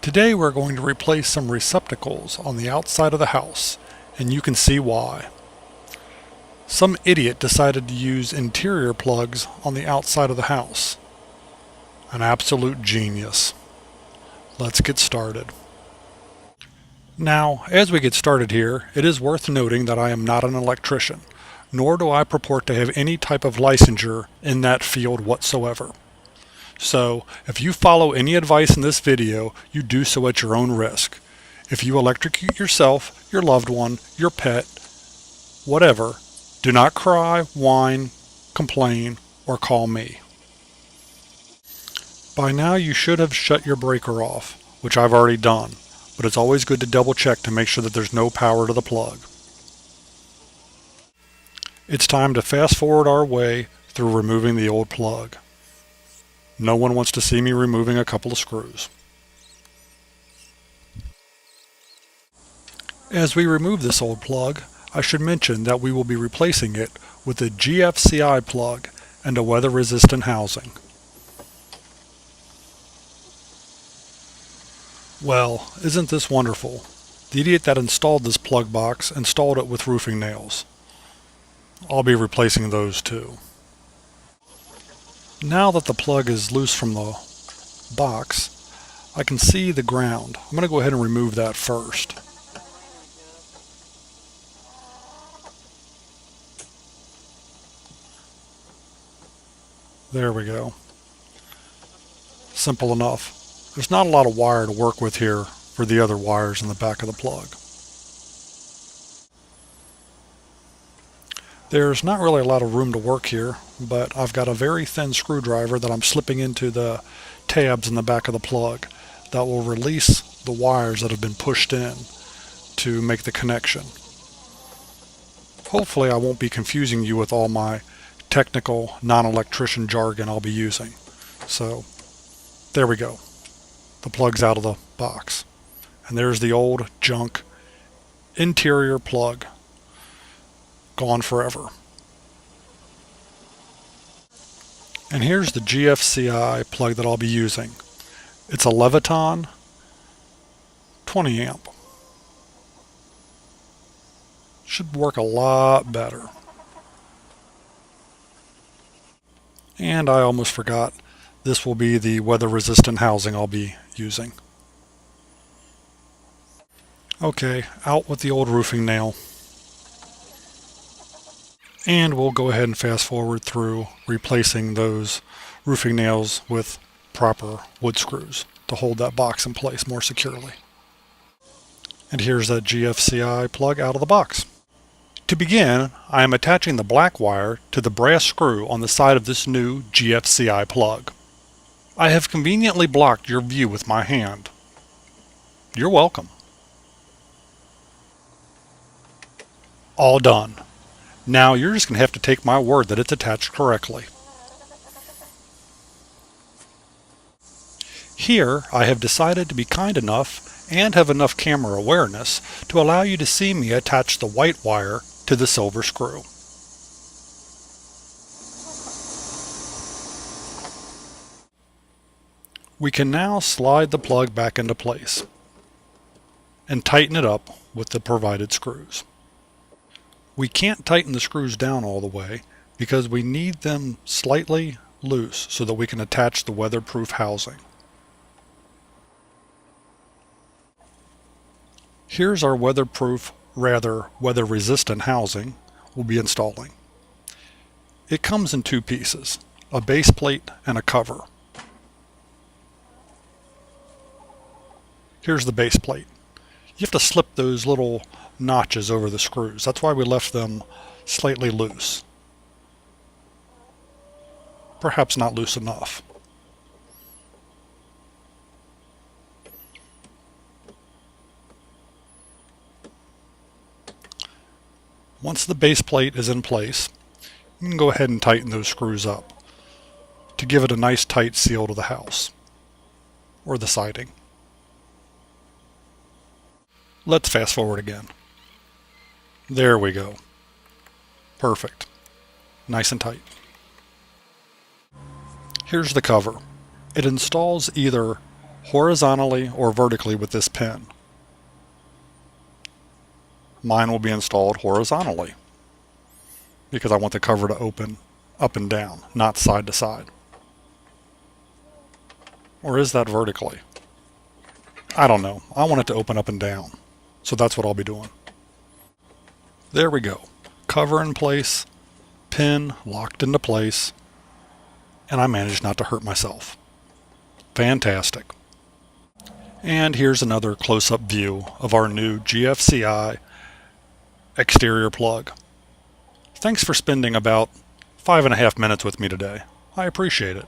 Today we're going to replace some receptacles on the outside of the house, and you can see why. Some idiot decided to use interior plugs on the outside of the house. An absolute genius. Let's get started. Now, as we get started here, it is worth noting that I am not an electrician, nor do I purport to have any type of licensure in that field whatsoever. So, if you follow any advice in this video, you do so at your own risk. If you electrocute yourself, your loved one, your pet, whatever, do not cry, whine, complain, or call me. By now you should have shut your breaker off, which I've already done, but it's always good to double check to make sure that there's no power to the plug. It's time to fast forward our way through removing the old plug. No one wants to see me removing a couple of screws. As we remove this old plug, I should mention that we will be replacing it with a GFCI plug and a weather-resistant housing. Well, isn't this wonderful? The idiot that installed this plug box installed it with roofing nails. I'll be replacing those too. Now that the plug is loose from the box, I can see the ground. I'm going to go ahead and remove that first. There we go. Simple enough. There's not a lot of wire to work with here for the other wires in the back of the plug. There's not really a lot of room to work here, but I've got a very thin screwdriver that I'm slipping into the tabs in the back of the plug that will release the wires that have been pushed in to make the connection. Hopefully I won't be confusing you with all my technical non-electrician jargon I'll be using. So there we go. The plug's out of the box. And there's the old junk interior plug. Gone forever. And here's the GFCI plug that I'll be using. It's a Leviton 20 amp. Should work a lot better. And I almost forgot, this will be the weather-resistant housing I'll be using. Okay, out with the old roofing nail. And we'll go ahead and fast forward through replacing those roofing nails with proper wood screws to hold that box in place more securely. And here's that GFCI plug out of the box. To begin, I am attaching the black wire to the brass screw on the side of this new GFCI plug. I have conveniently blocked your view with my hand. You're welcome. All done. Now you're just going to have to take my word that it's attached correctly. Here I have decided to be kind enough and have enough camera awareness to allow you to see me attach the white wire to the silver screw. We can now slide the plug back into place and tighten it up with the provided screws. We can't tighten the screws down all the way because we need them slightly loose so that we can attach the weatherproof housing. Here's our weather-resistant housing we'll be installing. It comes in two pieces, a base plate and a cover. Here's the base plate. You have to slip those little notches over the screws. That's why we left them slightly loose. Perhaps not loose enough. Once the base plate is in place, you can go ahead and tighten those screws up to give it a nice tight seal to the house or the siding. Let's fast forward again. There we go. Perfect. Nice and tight. Here's the cover. It installs either horizontally or vertically with this pin. Mine will be installed horizontally because I want the cover to open up and down, not side to side. Or is that vertically? I don't know. I want it to open up and down. So that's what I'll be doing. There we go. Cover in place, pin locked into place, and I managed not to hurt myself. Fantastic. And here's another close-up view of our new GFCI exterior plug. Thanks for spending about 5.5 minutes with me today. I appreciate it.